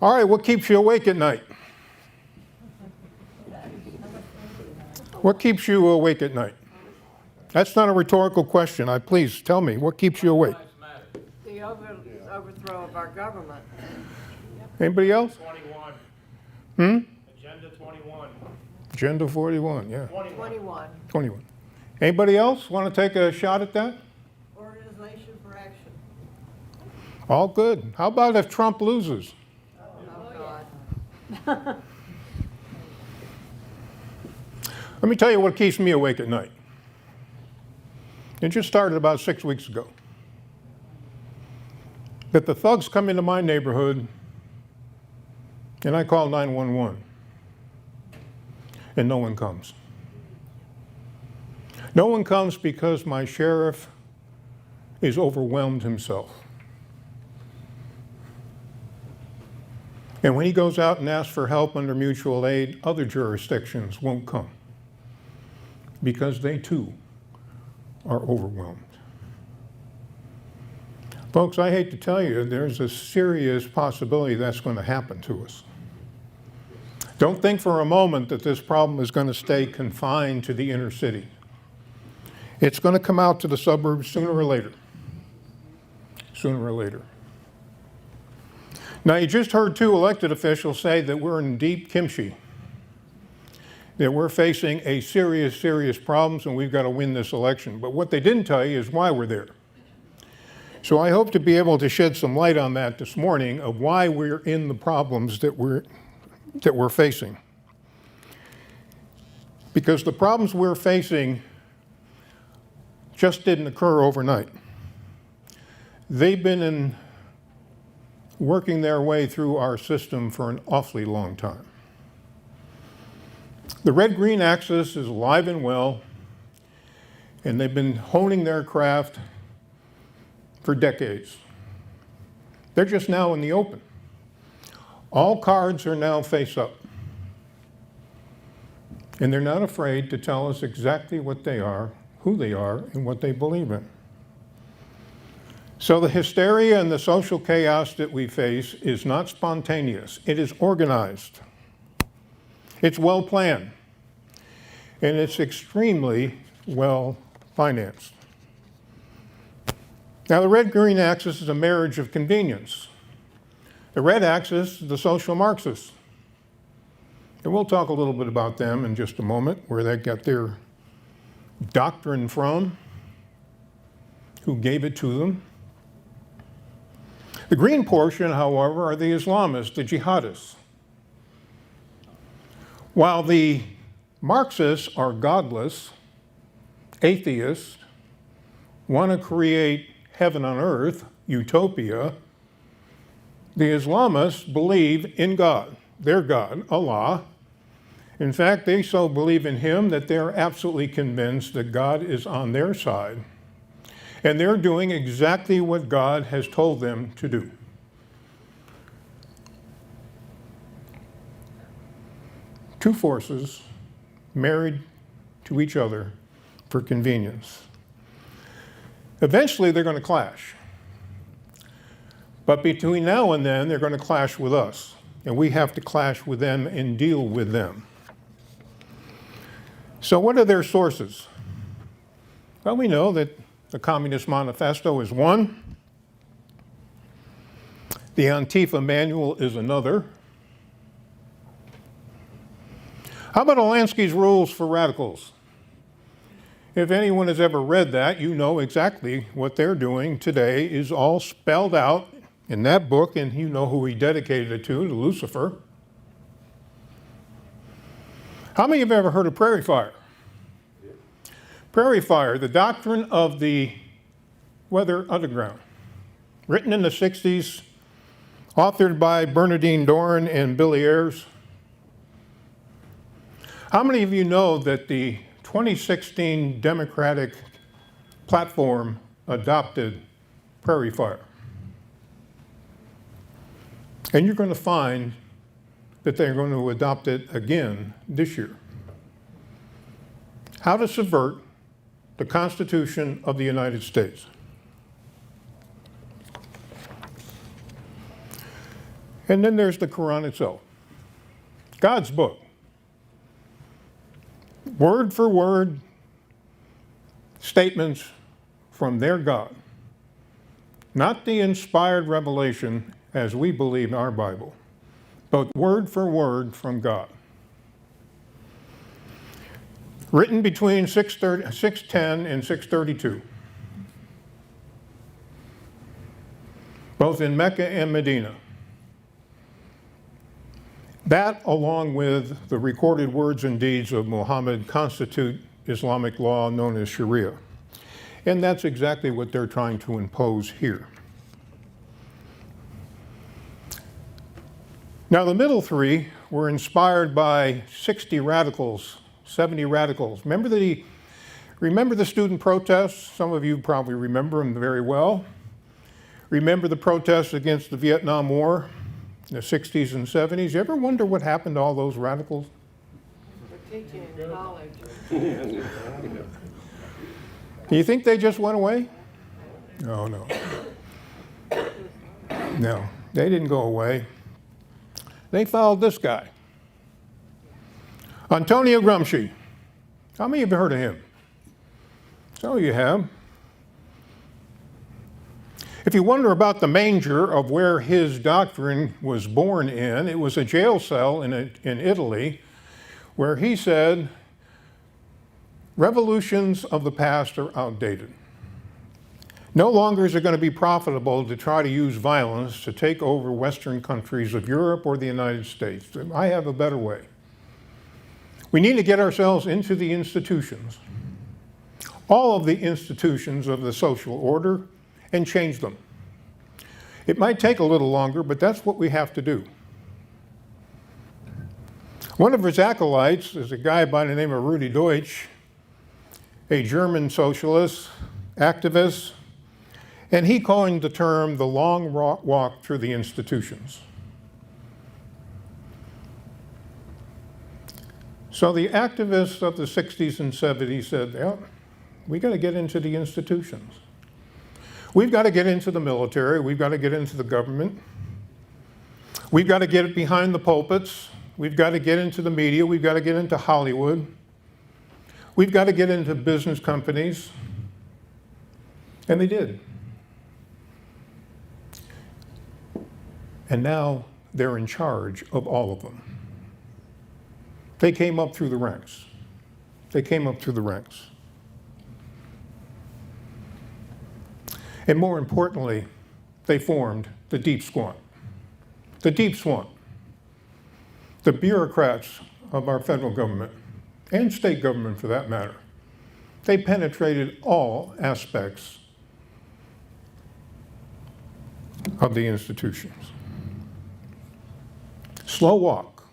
All right, what keeps you awake at night? What keeps you awake at night? That's not a rhetorical question. Please tell me, what keeps you awake? The overthrow of our government. Anybody else? 21. Agenda 21. Agenda 41, yeah. 21. 21. Anybody else want to take a shot at that? Organization for action. All good. How about if Trump loses? Oh, God. Let me tell you what keeps me awake at night. It just started about 6 weeks ago. That the thugs come into my neighborhood and I call 911 and no one comes. No one comes because my sheriff is overwhelmed himself. And when he goes out and asks for help under mutual aid, other jurisdictions won't come because they too are overwhelmed. Folks, I hate to tell you, there's a serious possibility that's going to happen to us. Don't think for a moment that this problem is going to stay confined to the inner city. It's going to come out to the suburbs sooner or later. Sooner or later. Now, you just heard two elected officials say that we're in deep kimchi, that we're facing a serious problems and we've got to win this election. But what they didn't tell you is why we're there. So I hope to be able to shed some light on that this morning of why we're in the problems that we're facing. Because the problems we're facing just didn't occur overnight. They've been working their way through our system for an awfully long time. The red-green axis is alive and well, and they've been honing their craft for decades. They're just now in the open. All cards are now face up. And they're not afraid to tell us exactly what they are, who they are, and what they believe in. So the hysteria and the social chaos that we face is not spontaneous. It is organized. It's well planned. And it's extremely well financed. Now, the red-green axis is a marriage of convenience. The red axis is the social Marxists. And we'll talk a little bit about them in just a moment, where they got their doctrine from, who gave it to them. The green portion, however, are the Islamists, the jihadists. While the Marxists are godless, atheists, want to create heaven on earth, utopia, the Islamists believe in God, their God, Allah. In fact, they so believe in Him that they're absolutely convinced that God is on their side. And they're doing exactly what God has told them to do. Two forces married to each other for convenience. Eventually, they're going to clash. But between now and then, they're going to clash with us. And we have to clash with them and deal with them. So what are their sources? Well, we know that the Communist Manifesto is one. The Antifa Manual is another. How about Alansky's Rules for Radicals? If anyone has ever read that, you know exactly what they're doing today is all spelled out in that book, and you know who he dedicated it to Lucifer. How many of you have ever heard of Prairie Fire? Prairie Fire, the doctrine of the Weather Underground, written in the 60s, authored by Bernardine Dohrn and Billy Ayers. How many of you know that the 2016 Democratic platform adopted Prairie Fire? And you're going to find that they're going to adopt it again this year. How to subvert the Constitution of the United States. And then there's the Quran itself, God's book. Word for word statements from their God, not the inspired revelation as we believe in our Bible, but word for word from God. Written between 610 and 632, both in Mecca and Medina. That, along with the recorded words and deeds of Muhammad, constitute Islamic law known as Sharia. And that's exactly what they're trying to impose here. Now, the middle three were inspired by 60 radicals, 70 radicals. Remember the student protests? Some of you probably remember them very well. Remember the protests against the Vietnam War in the 60s and 70s? You ever wonder what happened to all those radicals? They're teaching in college. Do you think they just went away? No. No, they didn't go away. They followed this guy, Antonio Gramsci. How many of you have heard of him? Some of you have. If you wonder about the manger of where his doctrine was born in, it was a jail cell in Italy where he said, revolutions of the past are outdated. No longer is it going to be profitable to try to use violence to take over Western countries of Europe or the United States. I have a better way. We need to get ourselves into the institutions, all of the institutions of the social order, and change them. It might take a little longer, but that's what we have to do. One of his acolytes is a guy by the name of Rudi Deutsch, a German socialist, activist, and he coined the term the long walk through the institutions. So the activists of the 60s and 70s said, yeah, we got to get into the institutions. We've got to get into the military. We've got to get into the government. We've got to get behind the pulpits. We've got to get into the media. We've got to get into Hollywood. We've got to get into business companies. And they did. And now they're in charge of all of them. They came up through the ranks. They came up through the ranks. And more importantly, they formed the deep swamp. The deep swamp. The bureaucrats of our federal government, and state government for that matter, they penetrated all aspects of the institutions. Slow walk.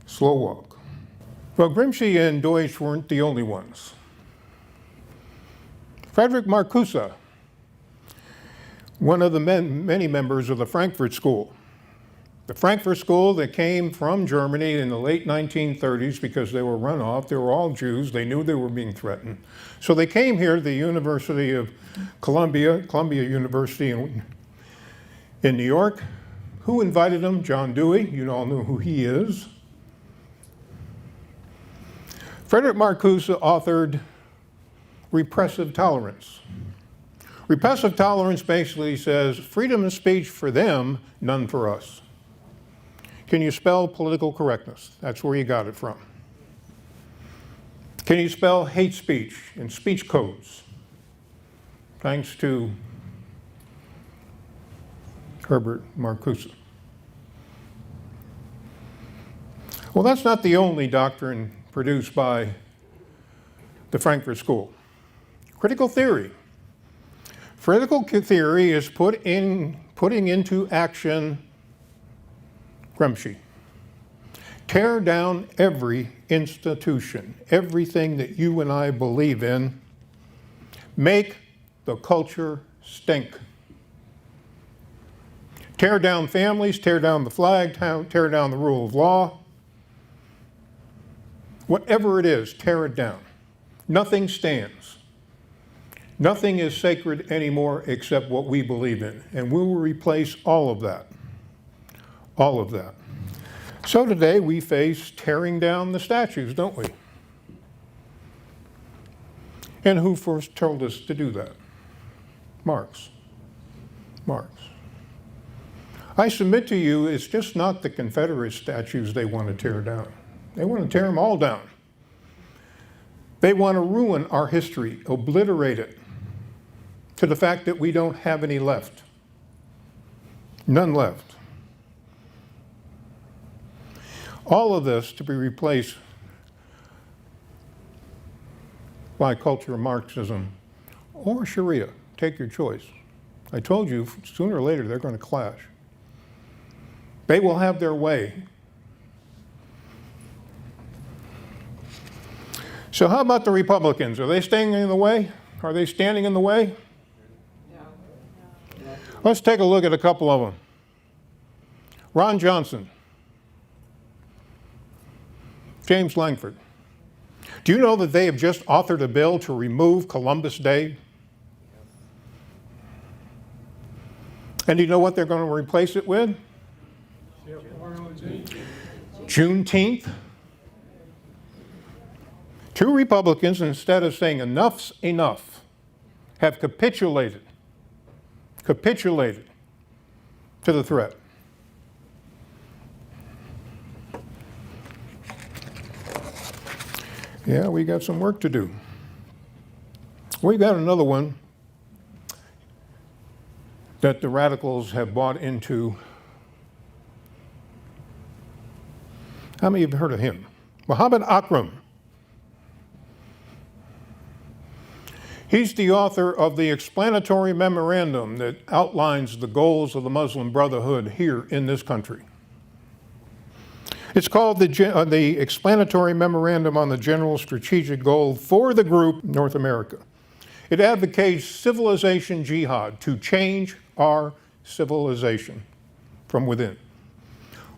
Slow walk. Well, Gramsci and Deutsch weren't the only ones. Frederick Marcuse, one of the many members of the Frankfurt School. The Frankfurt School that came from Germany in the late 1930s because they were run off. They were all Jews. They knew they were being threatened. So they came here to the University of Columbia University in New York. Who invited them? John Dewey. You all know who he is. Frederick Marcuse authored Repressive Tolerance. Repressive tolerance basically says freedom of speech for them, none for us. Can you spell political correctness? That's where you got it from. Can you spell hate speech and speech codes? Thanks to Herbert Marcuse. Well, that's not the only doctrine produced by the Frankfurt School. Critical theory. Critical theory is putting into action Gramsci. Tear down every institution, everything that you and I believe in. Make the culture stink. Tear down families, tear down the flag, tear down the rule of law. Whatever it is, tear it down. Nothing stands. Nothing is sacred anymore except what we believe in, and we will replace all of that. all of that. So today we face tearing down the statues, don't we? And who first told us to do that? Marx. Marx. I submit to you, it's just not the Confederate statues they want to tear down. They want to tear them all down. They want to ruin our history, obliterate it, to the fact that we don't have any left. None left. All of this to be replaced by culture of Marxism or Sharia. Take your choice. I told you, sooner or later, they're going to clash. They will have their way. So how about the Republicans? Are they staying in the way? Are they standing in the way? No. Let's take a look at a couple of them. Ron Johnson. James Langford. Do you know that they have just authored a bill to remove Columbus Day? And do you know what they're going to replace it with? Juneteenth. Two Republicans, instead of saying enough's enough, have capitulated to the threat. Yeah, we got some work to do. We got another one that the radicals have bought into. How many of you have heard of him? Muhammad Akram. He's the author of the explanatory memorandum that outlines the goals of the Muslim Brotherhood here in this country. It's called the Explanatory Memorandum on the General Strategic Goal for the Group North America. It advocates civilization jihad to change our civilization from within.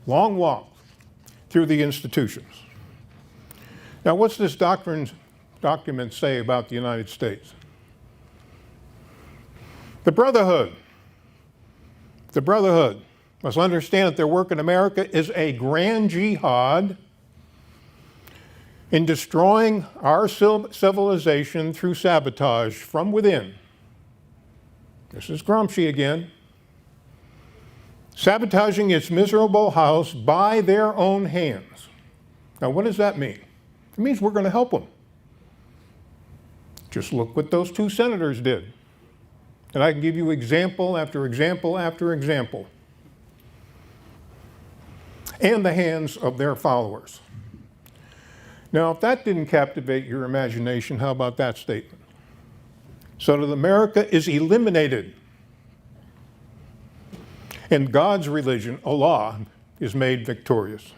Long walk through the institutions. Now, what's this document say about the United States? The Brotherhood must understand that their work in America is a grand jihad in destroying our civilization through sabotage from within. This is Gramsci again. Sabotaging its miserable house by their own hands. Now, what does that mean? It means we're going to help them. Just look what those two senators did. And I can give you example after example after example. And the hands of their followers. Now, if that didn't captivate your imagination, how about that statement? So that America is eliminated. And God's religion, Allah, is made victorious.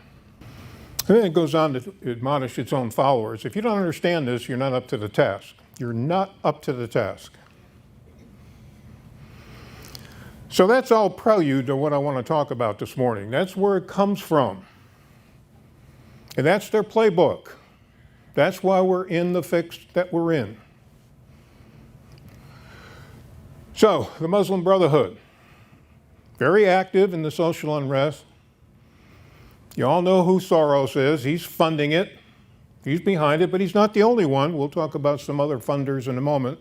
And then it goes on to admonish its own followers. If you don't understand this, you're not up to the task. You're not up to the task. So that's all prelude to what I want to talk about this morning. That's where it comes from. And that's their playbook. That's why we're in the fix that we're in. So, the Muslim Brotherhood, very active in the social unrest. You all know who Soros is. He's funding it. He's behind it, but he's not the only one. We'll talk about some other funders in a moment.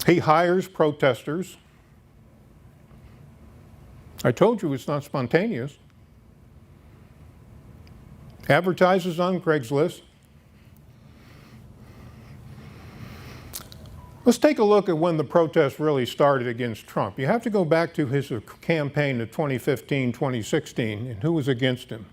He hires protesters. I told you it's not spontaneous. Advertises on Craigslist. Let's take a look at when the protests really started against Trump. You have to go back to his campaign of 2015, 2016, and who was against him.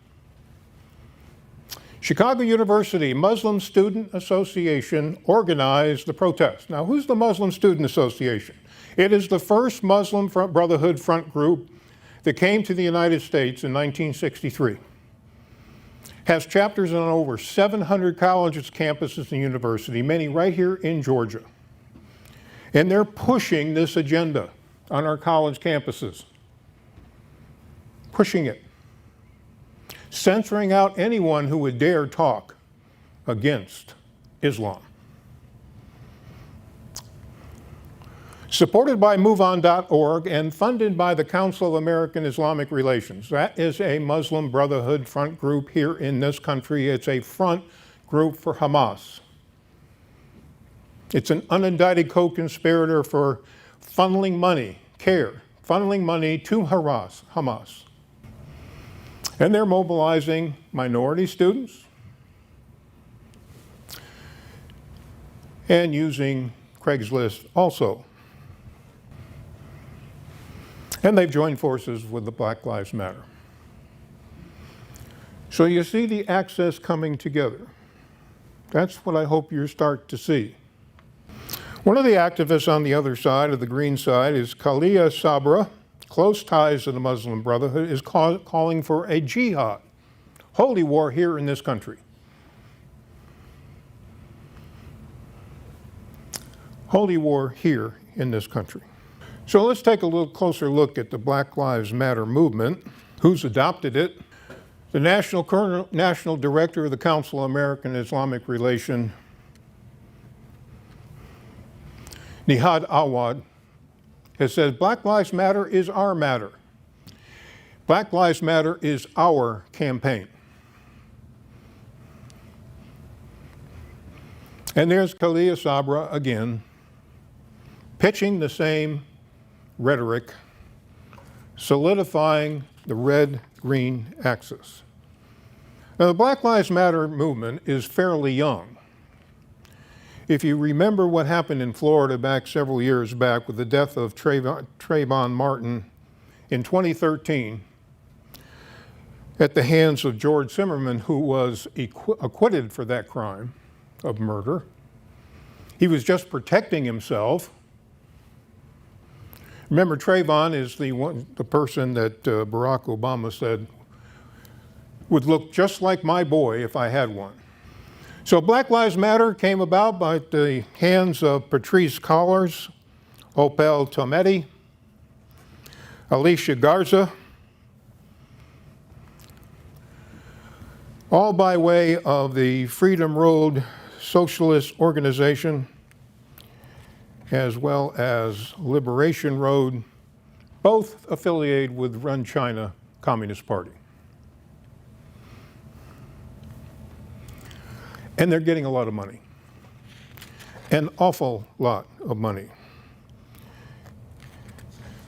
Chicago University Muslim Student Association organized the protest. Now, who's the Muslim Student Association? It is the first Muslim Brotherhood front group that came to the United States in 1963. Has chapters on over 700 colleges, campuses, and universities, many right here in Georgia. And they're pushing this agenda on our college campuses. Pushing it. Censoring out anyone who would dare talk against Islam. Supported by MoveOn.org and funded by the Council of American Islamic Relations. That is a Muslim Brotherhood front group here in this country. It's a front group for Hamas. It's an unindicted co-conspirator for funneling money to Hamas. And they're mobilizing minority students and using Craigslist also. And they've joined forces with the Black Lives Matter. So you see the axis coming together. That's what I hope you start to see. One of the activists on the other side, of the green side, is Khalia Sabra, close ties to the Muslim Brotherhood, is calling for a jihad, holy war here in this country. Holy war here in this country. So let's take a little closer look at the Black Lives Matter movement, who's adopted it. The National Director of the Council of American Islamic Relations, Nihad Awad, has said, Black Lives Matter is our matter. Black Lives Matter is our campaign. And there's Khalia Sabra again, pitching the same rhetoric, solidifying the red-green axis. Now, the Black Lives Matter movement is fairly young. If you remember what happened in Florida back several years back with the death of Trayvon Martin in 2013 at the hands of George Zimmerman, who was acquitted for that crime of murder. He was just protecting himself. Remember, Trayvon is the person that Barack Obama said would look just like my boy if I had one. So Black Lives Matter came about by the hands of Patrisse Cullors, Opal Tometi, Alicia Garza, all by way of the Freedom Road Socialist Organization, as well as Liberation Road, both affiliated with Run China Communist Party. And they're getting a lot of money, an awful lot of money.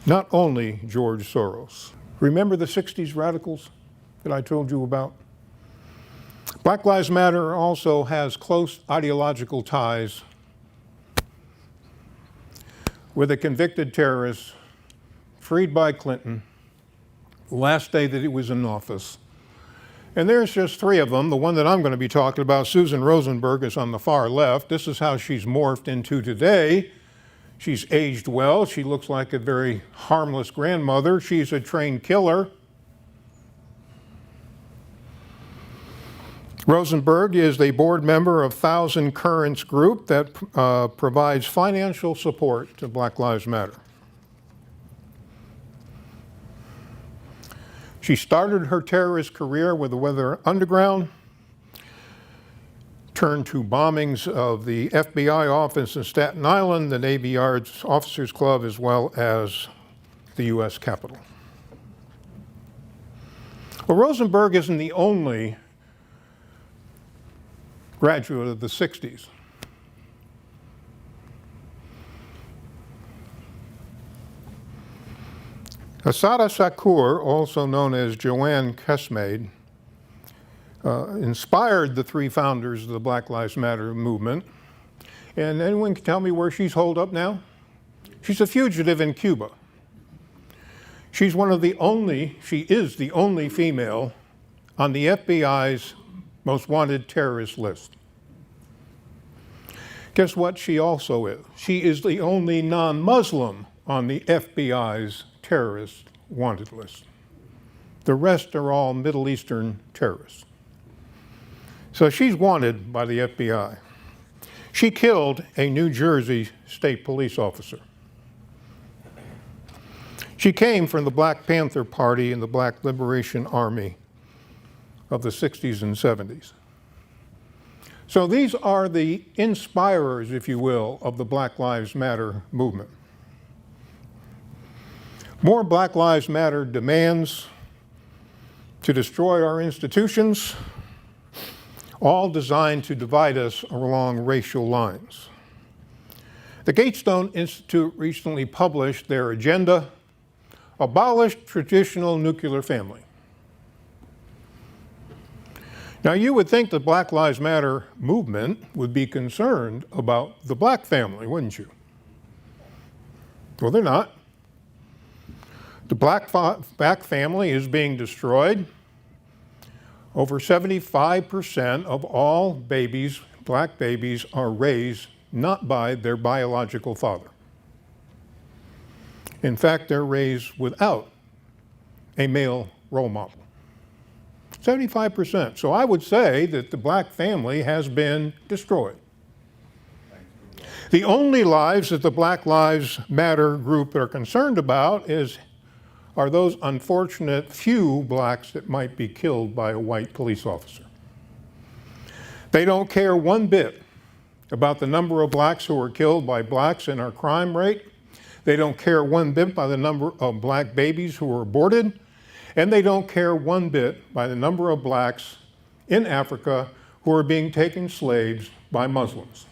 Not only George Soros. Remember the 60s radicals that I told you about? Black Lives Matter also has close ideological ties with a convicted terrorist freed by Clinton the last day that he was in office. And there's just three of them. The one that I'm going to be talking about, Susan Rosenberg, is on the far left. This is how she's morphed into today. She's aged well. She looks like a very harmless grandmother. She's a trained killer. Rosenberg is the board member of Thousand Currents Group that provides financial support to Black Lives Matter. She started her terrorist career with the Weather Underground, turned to bombings of the FBI office in Staten Island, the Navy Yard's Officers Club, as well as the U.S. Capitol. Well, Rosenberg isn't the only graduate of the 60s. Asada Shakur, also known as Joanne Kesmaid, inspired the three founders of the Black Lives Matter movement. And anyone can tell me where she's holed up now? She's a fugitive in Cuba. She is the only female on the FBI's most wanted terrorist list. Guess what she also is? She is the only non-Muslim on the FBI's terrorist wanted list. The rest are all Middle Eastern terrorists. So she's wanted by the FBI. She killed a New Jersey state police officer. She came from the Black Panther Party and the Black Liberation Army of the 60s and 70s. So these are the inspirers, if you will, of the Black Lives Matter movement. More Black Lives Matter demands to destroy our institutions, all designed to divide us along racial lines. The Gatestone Institute recently published their agenda, Abolish Traditional Nuclear Family. Now, you would think the Black Lives Matter movement would be concerned about the black family, wouldn't you? Well, they're not. The black family is being destroyed. Over 75% of all babies, black babies, are raised not by their biological father. In fact, they're raised without a male role model. 75%. So I would say that the black family has been destroyed. The only lives that the Black Lives Matter group are concerned about are those unfortunate few blacks that might be killed by a white police officer. They don't care one bit about the number of blacks who are killed by blacks in our crime rate. They don't care one bit by the number of black babies who are aborted. And they don't care one bit by the number of blacks in Africa who are being taken slaves by Muslims.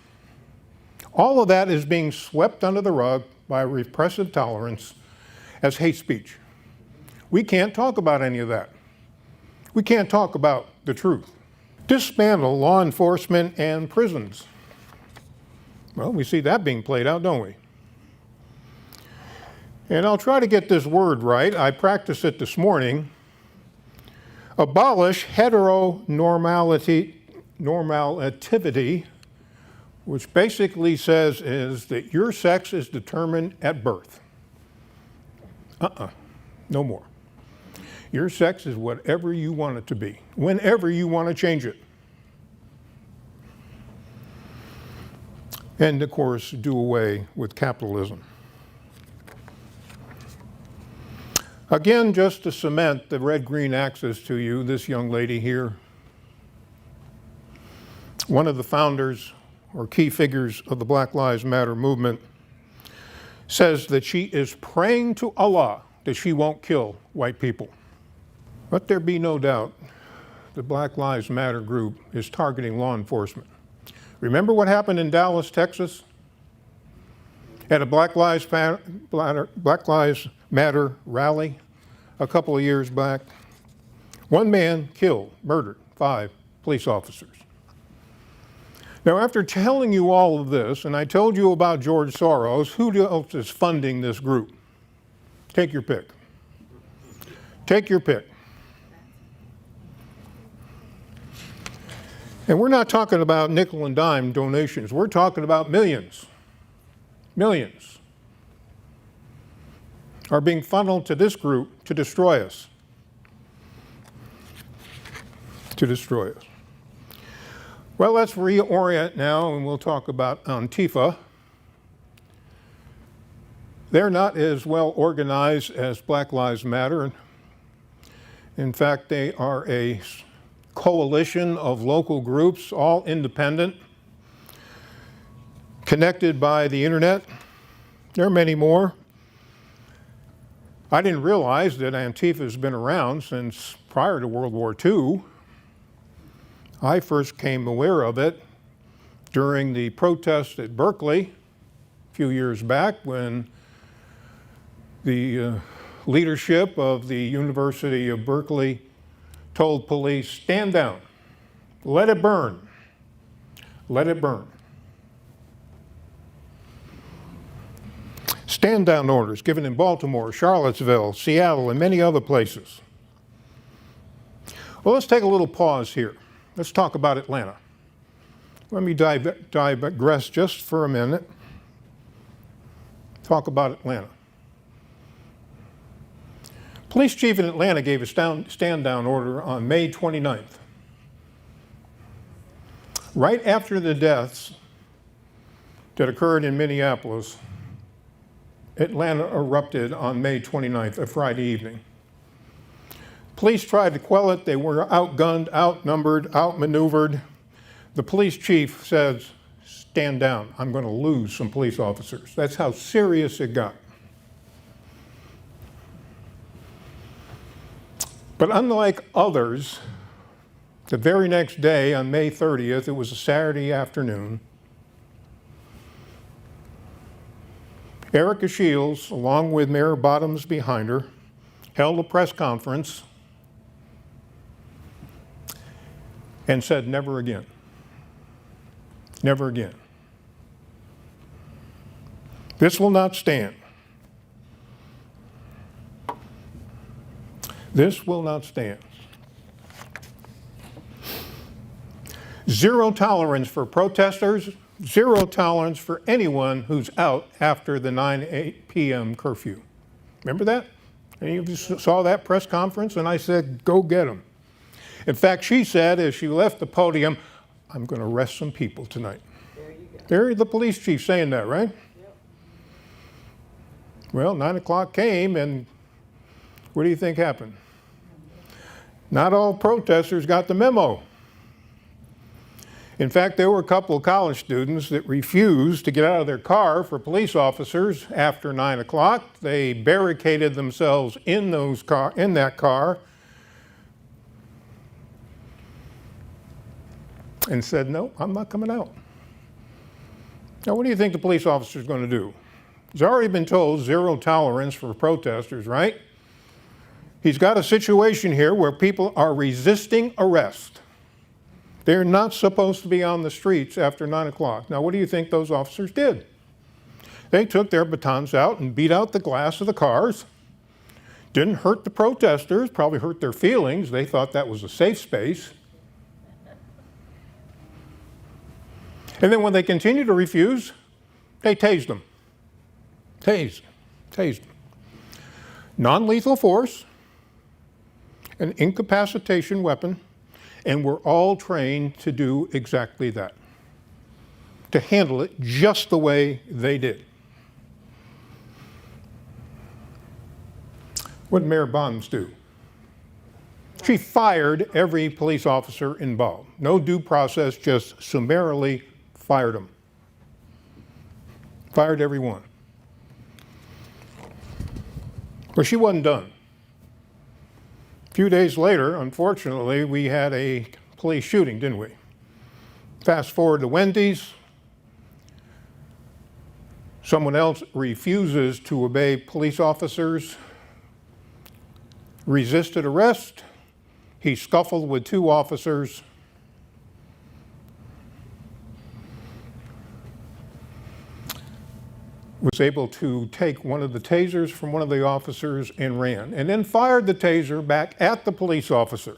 All of that is being swept under the rug by repressive tolerance as hate speech. We can't talk about any of that. We can't talk about the truth. Dismantle law enforcement and prisons. Well, we see that being played out, don't we? And I'll try to get this word right. I practiced it this morning. Abolish heteronormativity, which basically says is that your sex is determined at birth. No more. Your sex is whatever you want it to be, whenever you want to change it. And of course, do away with capitalism. Again, just to cement the red-green axis to you, this young lady here, one of the founders or key figures of the Black Lives Matter movement, says that she is praying to Allah that she won't kill white people. Let there be no doubt the Black Lives Matter group is targeting law enforcement. Remember what happened in Dallas, Texas? At a Black Lives Matter rally a couple of years back. One man killed, murdered 5 police officers. Now, after telling you all of this, and I told you about George Soros, who else is funding this group? Take your pick. Take your pick. And we're not talking about nickel and dime donations. We're talking about millions. Millions are being funneled to this group to destroy us. To destroy us. Well, let's reorient now and we'll talk about Antifa. They're not as well organized as Black Lives Matter. In fact, they are a coalition of local groups, all independent, connected by the internet. There are many more. I didn't realize that Antifa has been around since prior to World War II. I first came aware of it during the protests at Berkeley a few years back when the leadership of the University of Berkeley told police, stand down, let it burn, let it burn. Stand down orders given in Baltimore, Charlottesville, Seattle, and many other places. Well, let's take a little pause here. Let's talk about Atlanta. Let me digress just for a minute. Talk about Atlanta. Police chief in Atlanta gave a stand-down order on May 29th. Right after the deaths that occurred in Minneapolis, Atlanta erupted on May 29th, a Friday evening. Police tried to quell it. They were outgunned, outnumbered, outmaneuvered. The police chief says, stand down. I'm going to lose some police officers. That's how serious it got. But unlike others, the very next day, on May 30th, it was a Saturday afternoon, Erica Shields, along with Mayor Bottoms behind her, held a press conference and said, never again. Never again. This will not stand. This will not stand. Zero tolerance for protesters, zero tolerance for anyone who's out after the 9 p.m. curfew. Remember that? Any of you saw that press conference? And I said, go get them. In fact, she said as she left the podium, I'm going to arrest some people tonight. There you go. There's the police chief saying that, right? Yep. Well, 9 o'clock came, and what do you think happened? Not all protesters got the memo. In fact, there were a couple of college students that refused to get out of their car for police officers after 9 o'clock. They barricaded themselves in that car and said, no, I'm not coming out. Now, what do you think the police officer is going to do? He's already been told zero tolerance for protesters, right? He's got a situation here where people are resisting arrest. They're not supposed to be on the streets after 9 o'clock. Now, what do you think those officers did? They took their batons out and beat out the glass of the cars. Didn't hurt the protesters, probably hurt their feelings. They thought that was a safe space. And then when they continued to refuse, they tased them. Tased them. Non-lethal force, an incapacitation weapon, and we're all trained to do exactly that, to handle it just the way they did. What did Mayor Bottoms do? She fired every police officer involved. No due process, just summarily fired them. Fired every one. But she wasn't done. A few days later, unfortunately, we had a police shooting, didn't we? Fast forward to Wendy's. Someone else refuses to obey police officers, resisted arrest. He scuffled with two officers. Was able to take one of the tasers from one of the officers and ran, and then fired the taser back at the police officer.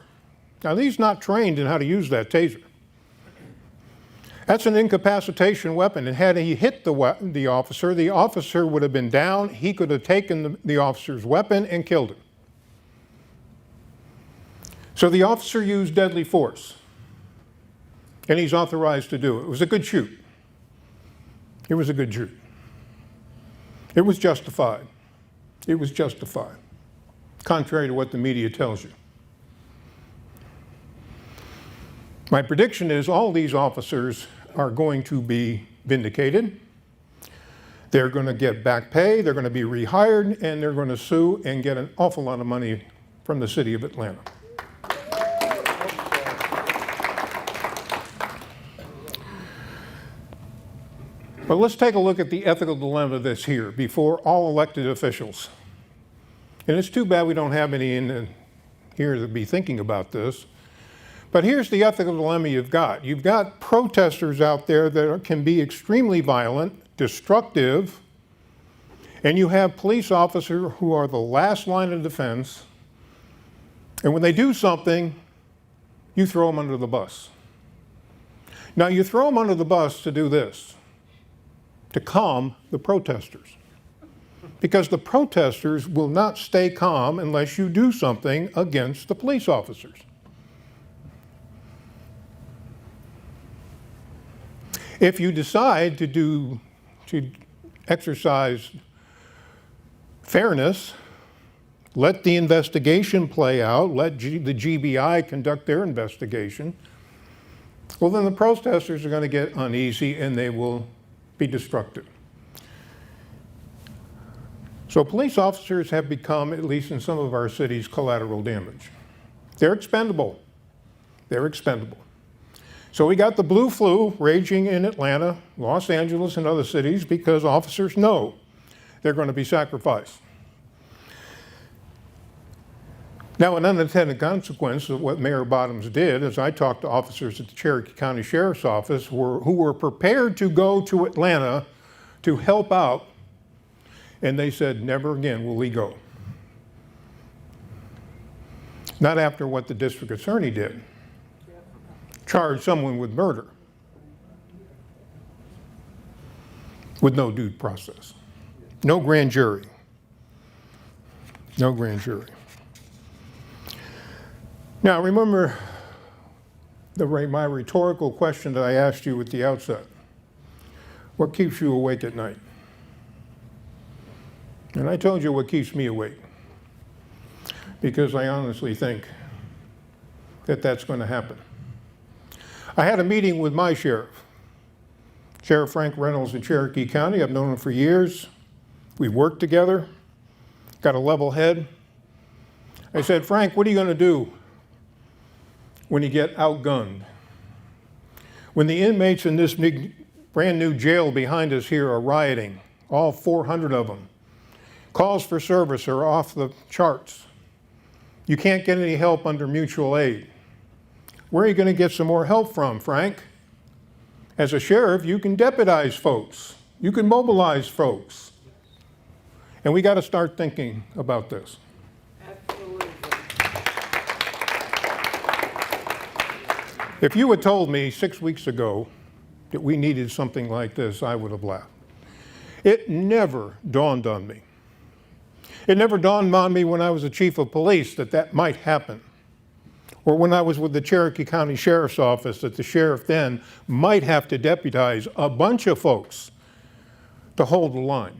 Now, he's not trained in how to use that taser. That's an incapacitation weapon, and had he hit the officer would have been down. He could have taken the officer's weapon and killed him. So the officer used deadly force, and he's authorized to do it. It was a good shoot. It was a good shoot. It was justified. It was justified, contrary to what the media tells you. My prediction is all these officers are going to be vindicated. They're going to get back pay, they're going to be rehired, and they're going to sue and get an awful lot of money from the city of Atlanta. But let's take a look at the ethical dilemma that's here before all elected officials. And it's too bad we don't have any in here to be thinking about this. But here's the ethical dilemma you've got. You've got protesters out there that can be extremely violent, destructive, and you have police officers who are the last line of defense. And when they do something, you throw them under the bus. Now, you throw them under the bus to do this, to calm the protesters. Because the protesters will not stay calm unless you do something against the police officers. If you decide to exercise fairness, let the investigation play out, let the GBI conduct their investigation, well, then the protesters are going to get uneasy and they will be destructive. So police officers have become, at least in some of our cities, collateral damage. They're expendable. They're expendable. So we got the blue flu raging in Atlanta, Los Angeles, and other cities because officers know they're going to be sacrificed. Now, an unintended consequence of what Mayor Bottoms did is I talked to officers at the Cherokee County Sheriff's Office who were prepared to go to Atlanta to help out, and they said, never again will we go. Not after what the district attorney did. Charge someone with murder with no due process. No grand jury. No grand jury. Now, remember my rhetorical question that I asked you at the outset. What keeps you awake at night? And I told you what keeps me awake. Because I honestly think that that's going to happen. I had a meeting with my sheriff, Sheriff Frank Reynolds in Cherokee County. I've known him for years. We've worked together, got a level head. I said, Frank, what are you going to do when you get outgunned? When the inmates in this brand new jail behind us here are rioting, all 400 of them, calls for service are off the charts. You can't get any help under mutual aid. Where are you going to get some more help from, Frank? As a sheriff, you can deputize folks. You can mobilize folks. And we got to start thinking about this. Absolutely. If you had told me 6 weeks ago that we needed something like this, I would have laughed. It never dawned on me. It never dawned on me when I was the chief of police that that might happen. Or when I was with the Cherokee County Sheriff's Office that the sheriff then might have to deputize a bunch of folks to hold the line.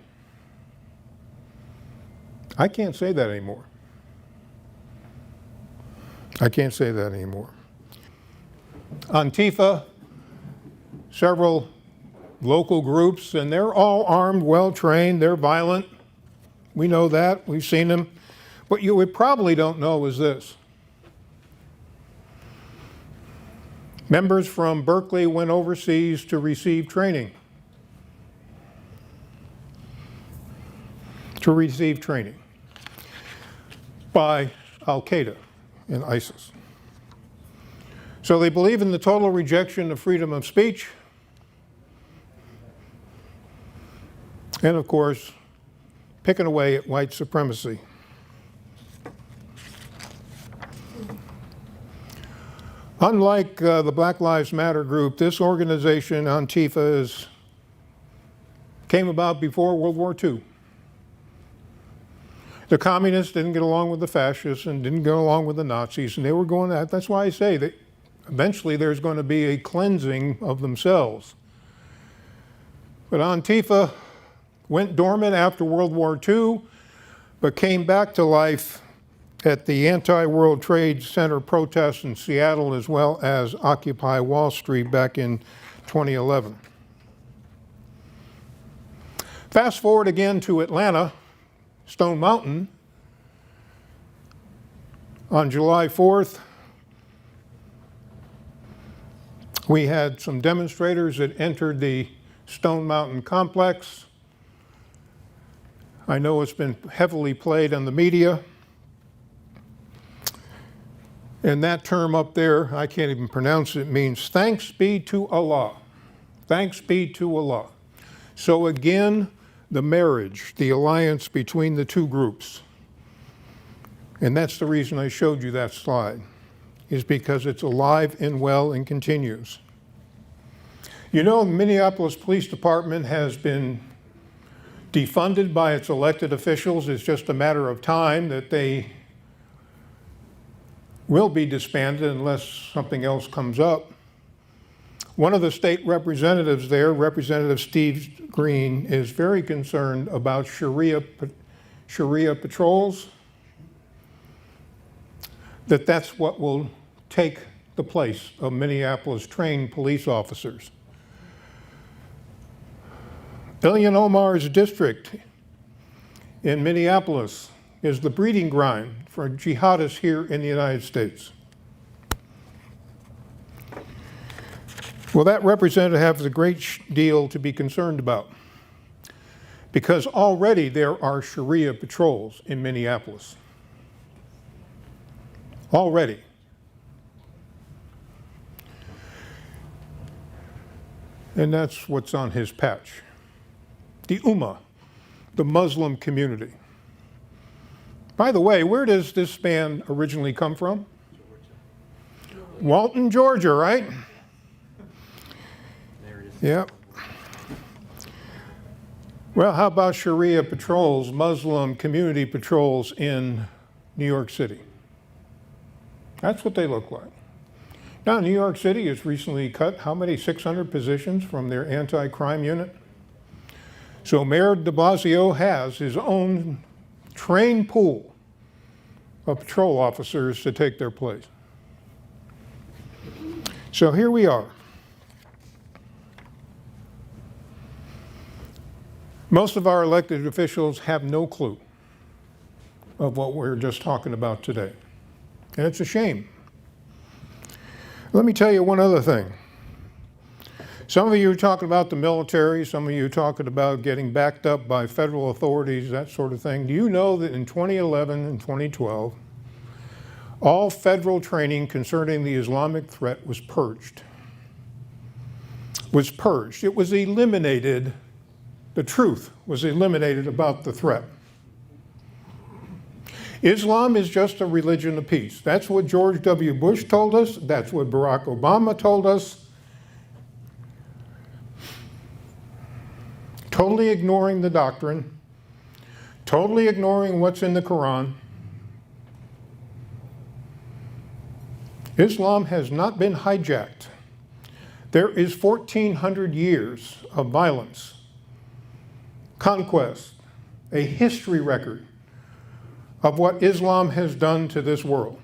I can't say that anymore. I can't say that anymore. Antifa, several local groups, and they're all armed, well-trained, they're violent. We know that, we've seen them. What you probably don't know is this. Members from Berkeley went overseas to receive training. By Al-Qaeda and ISIS. So they believe in the total rejection of freedom of speech. And of course, picking away at white supremacy. Unlike the Black Lives Matter group, this organization, Antifa, came about before World War II. The communists didn't get along with the fascists and didn't go along with the Nazis, and they were going at. That's why I say that eventually there's going to be a cleansing of themselves. But Antifa went dormant after World War II, but came back to life at the anti-World Trade Center protests in Seattle, as well as Occupy Wall Street back in 2011. Fast forward again to Atlanta, Stone Mountain. On July 4th, we had some demonstrators that entered the Stone Mountain complex. I know it's been heavily played on the media. And that term up there, I can't even pronounce it, means thanks be to Allah. Thanks be to Allah. So again, the marriage, the alliance between the two groups. And that's the reason I showed you that slide, is because it's alive and well and continues. You know, the Minneapolis Police Department has been defunded by its elected officials. It's just a matter of time that they will be disbanded unless something else comes up. One of the state representatives there, Representative Steve Green, is very concerned about Sharia patrols, that's what will take the place of Minneapolis trained police officers. Ilhan Omar's district in Minneapolis, is the breeding ground for jihadists here in the United States. Well, that representative has a great deal to be concerned about, because already there are Sharia patrols in Minneapolis. Already. And that's what's on his patch. The Ummah, the Muslim community. By the way, where does this man originally come from? Georgia. Walton, Georgia, right? There it is. Yep. Well, how about Sharia patrols, Muslim community patrols in New York City? That's what they look like. Now, New York City has recently cut how many? 600 positions from their anti-crime unit. So Mayor de Blasio has his own trained pool of patrol officers to take their place. So here we are. Most of our elected officials have no clue of what we're just talking about today. And it's a shame. Let me tell you one other thing. Some of you are talking about the military, some of you are talking about getting backed up by federal authorities, that sort of thing. Do you know that in 2011 and 2012, all federal training concerning the Islamic threat was purged? Was purged. It was eliminated. The truth was eliminated about the threat. Islam is just a religion of peace. That's what George W. Bush told us. That's what Barack Obama told us. Totally ignoring the doctrine, totally ignoring what's in the Quran. Islam has not been hijacked. There is 1,400 years of violence, conquest, a history record of what Islam has done to this world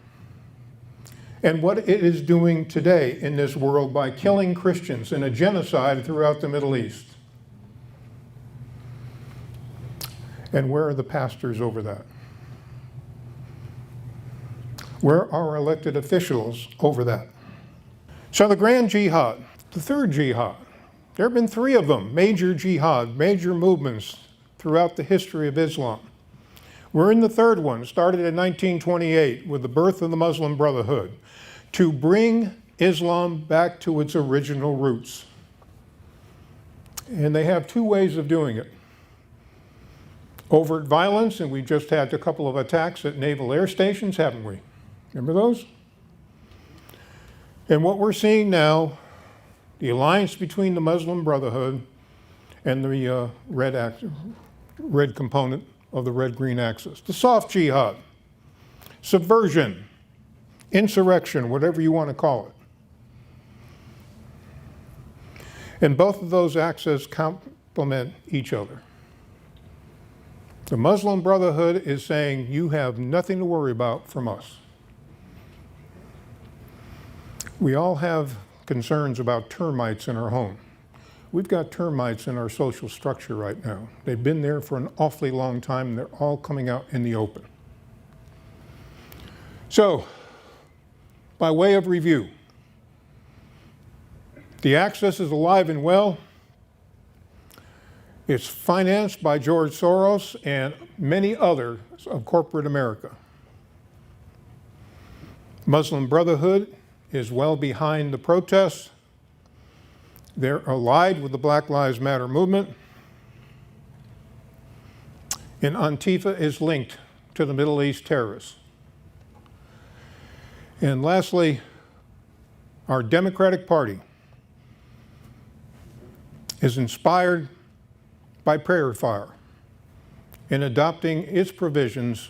and what it is doing today in this world by killing Christians in a genocide throughout the Middle East. And where are the pastors over that? Where are our elected officials over that? So the Grand Jihad, the third jihad, there have been three of them, major jihad, major movements throughout the history of Islam. We're in the third one, started in 1928 with the birth of the Muslim Brotherhood, to bring Islam back to its original roots. And they have two ways of doing it. Overt violence, and we just had a couple of attacks at naval air stations, haven't we? Remember those? And what we're seeing now, the alliance between the Muslim Brotherhood and the red component of the red-green axis. The soft jihad, subversion, insurrection, whatever you want to call it. And both of those axes complement each other. The Muslim Brotherhood is saying, you have nothing to worry about from us. We all have concerns about termites in our home. We've got termites in our social structure right now. They've been there for an awfully long time, and they're all coming out in the open. So, by way of review, the Axis is alive and well. It's financed by George Soros and many others of corporate America. Muslim Brotherhood is well behind the protests. They're allied with the Black Lives Matter movement. And Antifa is linked to the Middle East terrorists. And lastly, our Democratic Party is inspired by prayer fire in adopting its provisions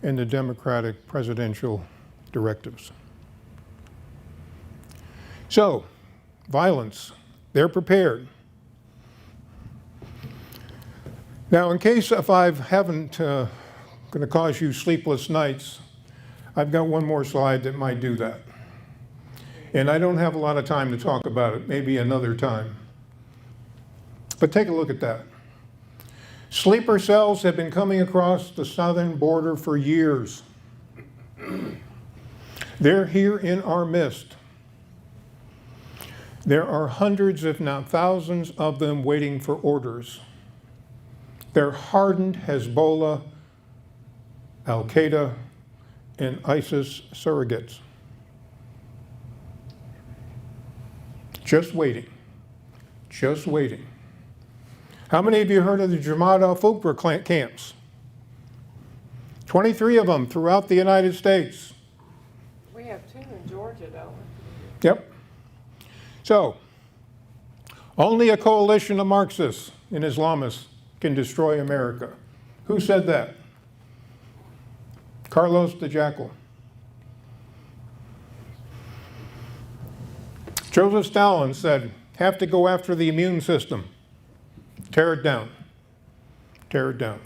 in the Democratic presidential directives. So, violence, they're prepared. Now, in case if I haven't going to cause you sleepless nights, I've got one more slide that might do that. And I don't have a lot of time to talk about it, maybe another time. But take a look at that. Sleeper cells have been coming across the southern border for years. They're here in our midst. There are hundreds, if not thousands, of them waiting for orders. They're hardened Hezbollah, Al-Qaeda, and ISIS surrogates. Just waiting. Just waiting. How many of you heard of the Jamaat al-Fukra camps? 23 of them throughout the United States. We have two in Georgia, don't we? Yep. So, only a coalition of Marxists and Islamists can destroy America. Who said that? Carlos the Jackal. Joseph Stalin said, have to go after the immune system. Tear it down. Tear it down.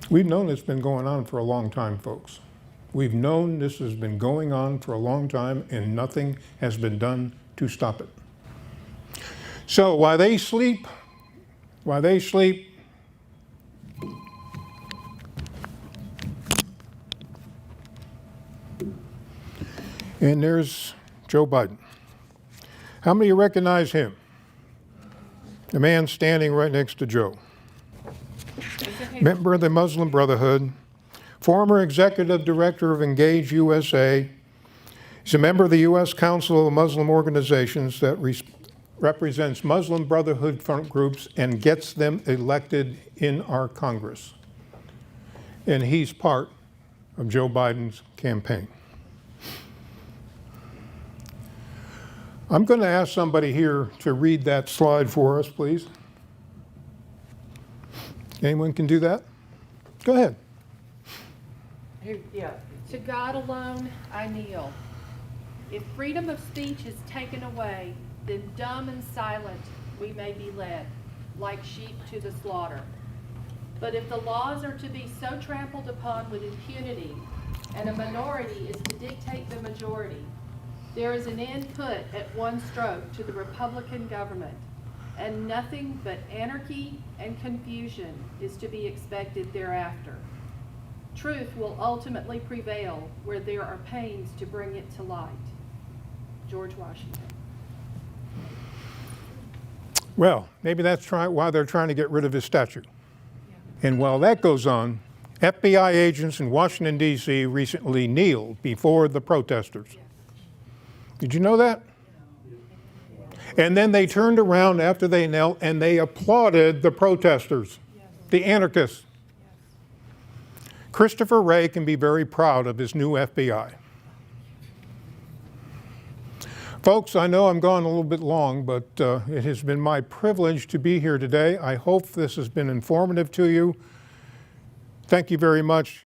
We've known it's been going on for a long time, folks. We've known this has been going on for a long time and nothing has been done to stop it. So while they sleep, and there's Joe Biden. How many of you recognize him? The man standing right next to Joe. Member of the Muslim Brotherhood, former executive director of Engage USA. He's a member of the U.S. Council of Muslim Organizations that represents Muslim Brotherhood front groups and gets them elected in our Congress. And he's part of Joe Biden's campaign. I'm going to ask somebody here to read that slide for us, please. Anyone can do that? Go ahead. Yeah. To God alone I kneel. If freedom of speech is taken away, then dumb and silent we may be led, like sheep to the slaughter. But if the laws are to be so trampled upon with impunity, and a minority is to dictate the majority, there is an end put at one stroke to the Republican government, and nothing but anarchy and confusion is to be expected thereafter. Truth will ultimately prevail where there are pains to bring it to light. George Washington. Well, maybe that's why they're trying to get rid of his statue. And while that goes on, FBI agents in Washington, D.C. recently kneeled before the protesters. Did you know that? And then they turned around after they knelt and they applauded the protesters, the anarchists. Christopher Wray can be very proud of his new FBI. Folks, I know I'm gone a little bit long, but it has been my privilege to be here today. I hope this has been informative to you. Thank you very much.